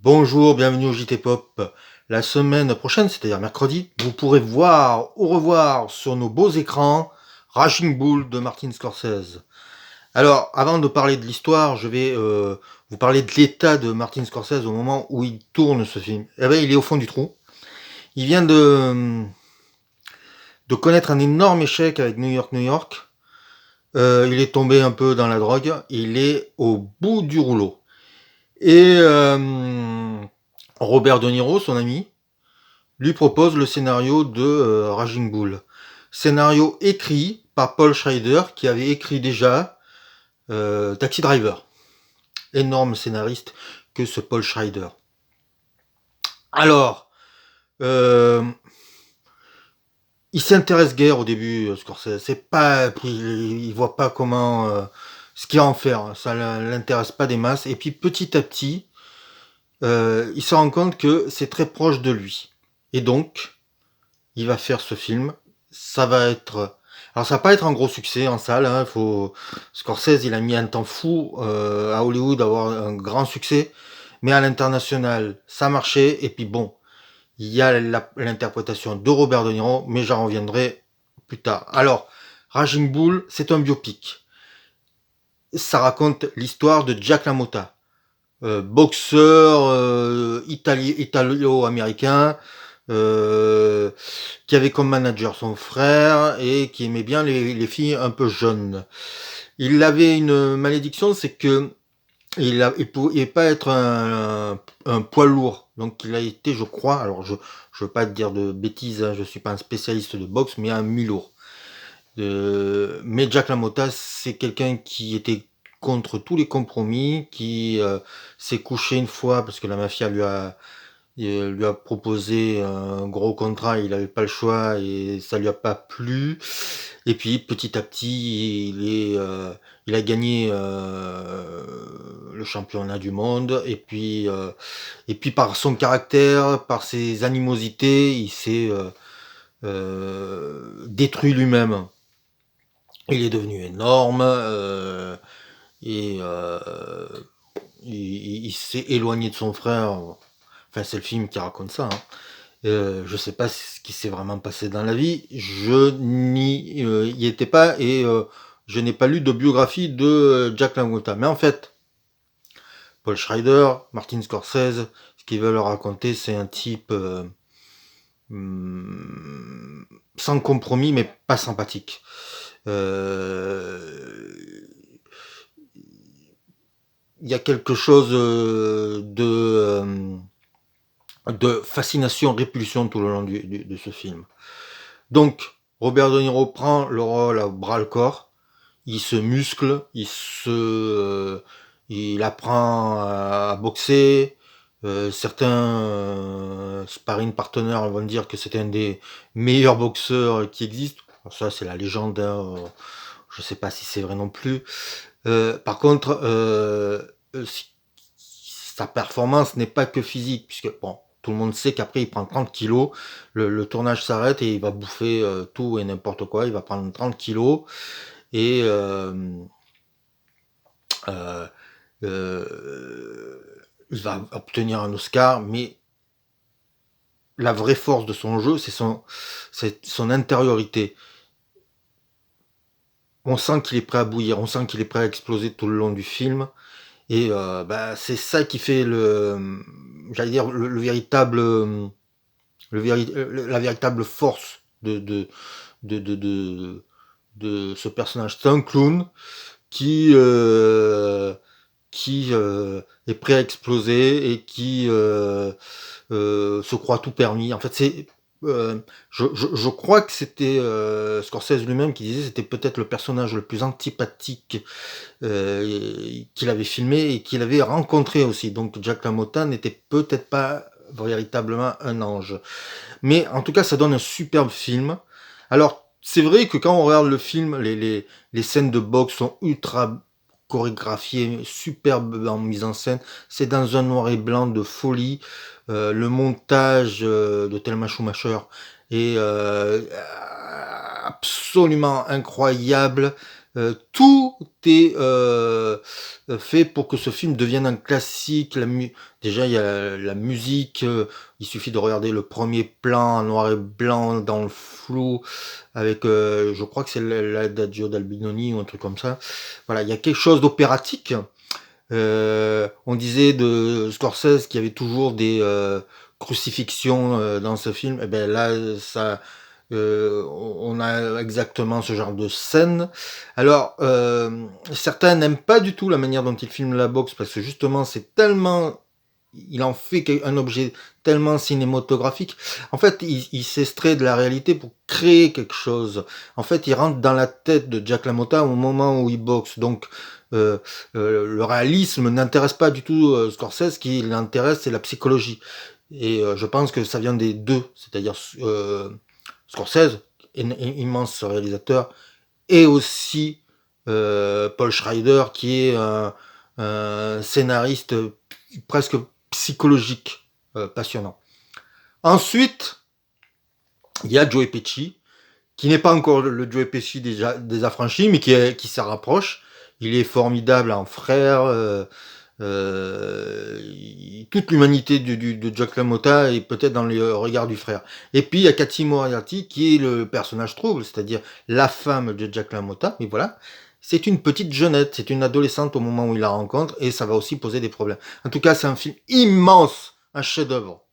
Bonjour, bienvenue au JT Pop. La semaine prochaine, c'est-à-dire mercredi, vous pourrez voir ou revoir sur nos beaux écrans Raging Bull de Martin Scorsese. Alors, avant de parler de l'histoire, je vais vous parler de l'état de Martin Scorsese au moment où il tourne ce film. Eh ben, il est au fond du trou. Il vient de connaître un énorme échec avec New York, New York. Il est tombé un peu dans la drogue. Il est au bout du rouleau. Et Robert De Niro, son ami, lui propose le scénario de Raging Bull. Scénario écrit par Paul Schrader, qui avait écrit déjà Taxi Driver. Énorme scénariste que ce Paul Schrader. Alors, il s'intéresse guère au début, Scorsese. C'est pas, il voit pas comment, ce qu'il y a à en faire. Ça l'intéresse pas des masses. Et puis petit à petit, il se rend compte que c'est très proche de lui. Et donc, il va faire ce film. Ça va être... Alors ça va pas être un gros succès en salle. Hein. Scorsese, il a mis un temps fou à Hollywood d'avoir un grand succès. Mais à l'international, ça marchait. Et puis bon, il y a l'interprétation de Robert De Niro, mais j'en reviendrai plus tard. Alors, Raging Bull, c'est un biopic. Ça raconte l'histoire de Jack LaMotta, boxeur italo-américain, qui avait comme manager son frère et qui aimait bien les filles un peu jeunes. Il avait une malédiction, c'est que il pouvait pas être un poids lourd. Donc il a été, je crois, alors je veux pas te dire de bêtises, hein, je suis pas un spécialiste de boxe, mais un mi-lourd. Mais Jack LaMotta, c'est quelqu'un qui était contre tous les compromis, qui s'est couché une fois parce que la mafia lui a proposé un gros contrat, il n'avait pas le choix et ça lui a pas plu. Et puis petit à petit, il a gagné le championnat du monde. Et puis par son caractère, par ses animosités, il s'est détruit lui-même. Il est devenu énorme et il s'est éloigné de son frère. Enfin, c'est le film qui raconte ça. Hein. Je sais pas ce qui s'est vraiment passé dans la vie. Je n'y y étais pas et je n'ai pas lu de biographie de Jack LaMotta. Mais en fait, Paul Schrader, Martin Scorsese, ce qu'ils veulent raconter, c'est un type sans compromis, mais pas sympathique. Il y a quelque chose de fascination-répulsion tout le long de ce film. Donc, Robert De Niro prend le rôle à bras-le-corps, il se muscle, il apprend à boxer. Certains sparring partners vont dire que c'est un des meilleurs boxeurs qui existent. Alors ça, c'est la légende. Hein. Je sais pas si c'est vrai non plus. Par contre, sa performance n'est pas que physique, puisque bon, tout le monde sait qu'après il prend 30 kilos, le tournage s'arrête et il va bouffer tout et n'importe quoi, il va prendre 30 kilos et euh, il va obtenir un Oscar, mais la vraie force de son jeu, c'est son intériorité. On sent qu'il est prêt à bouillir, on sent qu'il est prêt à exploser tout le long du film. Et c'est ça qui fait j'allais dire le véritable, la véritable force de, de, de, de ce personnage. C'est un clown qui est prêt à exploser et qui se croit tout permis. En fait, je crois que c'était Scorsese lui-même qui disait que c'était peut-être le personnage le plus antipathique qu'il avait filmé et qu'il avait rencontré aussi. Donc Jack LaMotta n'était peut-être pas véritablement un ange. Mais en tout cas, ça donne un superbe film. Alors, c'est vrai que quand on regarde le film, les scènes de boxe sont ultra chorégraphiées, superbes en mise en scène. C'est dans un noir et blanc de folie. Le montage de Thelma Schumacher est absolument incroyable. Tout est fait pour que ce film devienne un classique. Déjà, il y a la musique, il suffit de regarder le premier plan en noir et blanc dans le flou avec, je crois que c'est l'Adagio d'Albinoni ou un truc comme ça. Voilà, il y a quelque chose d'opératique. On disait de Scorsese qu'il y avait toujours des crucifixions dans ce film. Et ben là, on a exactement ce genre de scène. Alors, certains n'aiment pas du tout la manière dont il filme la boxe parce que justement, il en fait un objet tellement cinématographique. En fait, il s'extrait de la réalité pour créer quelque chose. En fait, il rentre dans la tête de Jack LaMotta au moment où il boxe. Donc, euh, le réalisme n'intéresse pas du tout Scorsese. Ce qui l'intéresse, c'est la psychologie. Et je pense que ça vient des deux, c'est-à-dire Scorsese, immense réalisateur, et aussi Paul Schrader, qui est un scénariste presque psychologique, passionnant. Ensuite, il y a Joe Pesci, qui n'est pas encore le Joe Pesci des affranchis, mais qui s'en rapproche. Il est formidable en frère. Toute l'humanité de Jack LaMotta est peut-être dans le regard du frère. Et puis il y a Cathy Moriarty qui est le personnage trouble, c'est-à-dire la femme de Jack LaMotta. Mais voilà, c'est une petite jeunette, c'est une adolescente au moment où il la rencontre, et ça va aussi poser des problèmes. En tout cas, c'est un film immense, un chef-d'œuvre.